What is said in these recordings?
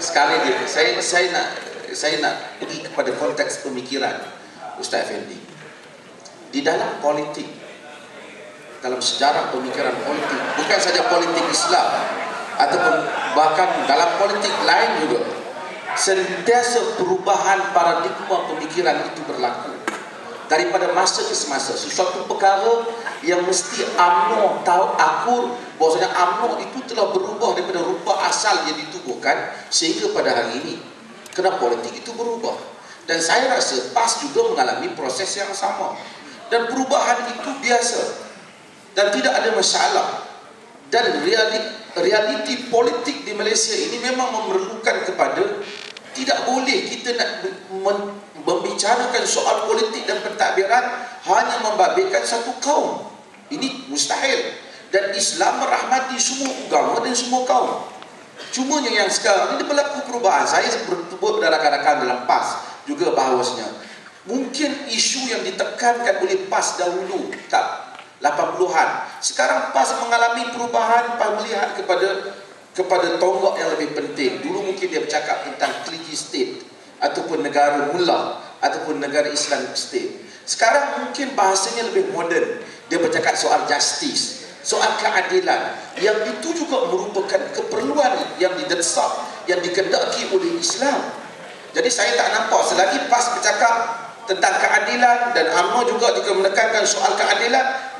sekali dia, saya nak pergi kepada konteks pemikiran Ustaz Effendi. Di dalam politik, dalam sejarah pemikiran politik, bukan saja politik Islam ataupun bahkan dalam politik lain juga, sentiasa perubahan paradigma pemikiran itu berlaku daripada masa ke semasa. Sesuatu perkara yang mesti UMNO tahu akur bahawasanya UMNO itu telah berubah daripada rupa asal yang ditubuhkan sehingga pada hari ini, kerana politik itu berubah. Dan saya rasa PAS juga mengalami proses yang sama, dan perubahan itu biasa dan tidak ada masalah. Dan realiti politik di Malaysia ini memang memerlukan kepada, tidak boleh kita nak membicarakan soal politik dan pentadbiran hanya membabitkan satu kaum. Ini mustahil. Dan Islam merahmati semua agama dan semua kaum. Cuma yang sekarang ini berlaku perubahan. Saya bertubuk rakan-rakan dalam PAS juga bahawasanya mungkin isu yang ditekankan oleh PAS dahulu tak 80-an, sekarang PAS mengalami perubahan. PAS melihat kepada tonggak yang lebih penting. Dulu mungkin dia bercakap tentang clergy state ataupun negara mullah ataupun negara Islamic state. Sekarang mungkin bahasanya lebih moden. Dia bercakap soal justice, soal keadilan, yang itu juga merupakan keperluan yang didesak, yang dikehendaki oleh Islam. Jadi saya tak nampak selagi PAS bercakap tentang keadilan dan UMNO juga jika menekankan soal keadilan,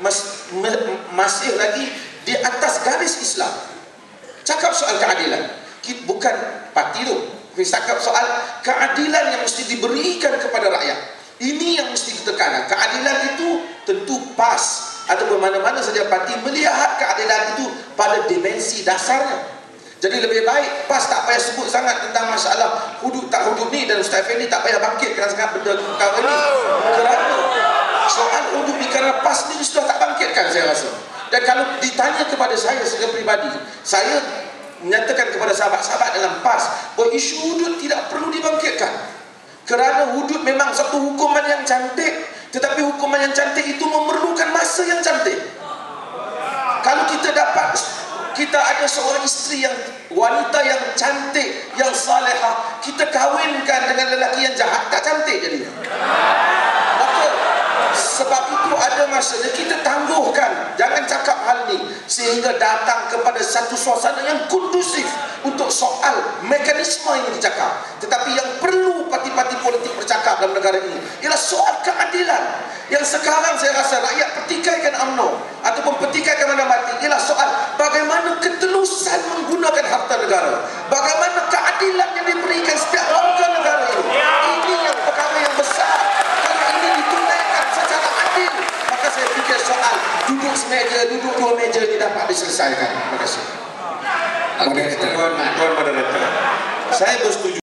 masih lagi di atas garis Islam. Cakap soal keadilan, bukan parti tu, cakap soal keadilan yang mesti diberikan kepada rakyat. Ini yang mesti ditekankan. Keadilan itu tentu PAS ataupun mana-mana saja parti melihat keadilan itu pada dimensi dasarnya. Jadi lebih baik PAS tak payah sebut sangat tentang masalah hudud tak hudud ni, dan Ustaz Effendi tak payah bangkitkan sangat benda perkara ni. Kerana soal hudud ni, kerana PAS ni sudah tak bangkitkan saya rasa. Dan kalau ditanya kepada saya secara peribadi, saya menyatakan kepada sahabat-sahabat dalam PAS bahawa isu hudud tidak perlu dibangkitkan. Kerana hudud memang satu hukuman yang cantik, tetapi hukuman yang cantik itu memerlukan masa yang cantik. Kalau kita ada seorang isteri yang wanita yang cantik, yang salihah, kita kahwinkan dengan lelaki yang jahat, tak cantik jadinya. Maka sebab itu ada masanya kita tangguhkan, jangan cakap hal ni sehingga datang kepada satu suasana yang kondusif untuk soal mekanisme yang dicakap. Tetapi yang perlu parti-parti politik bercakap dalam negara ini ialah soal keadilan. Yang sekarang saya rasa rakyat pertikaikan UMNO ataupun pertikaikan mana mati ialah soal bagaimana ketelusan menggunakan harta negara, bagaimana keadilan yang diberikan setiap warga negara ini. Ini yang perkara yang besar. Kalau ini ditunaikan secara adil, maka saya fikir soal duduk semeja, duduk dua meja ini dapat diselesaikan. Terima kasih. Tuan moderator, saya bersetuju.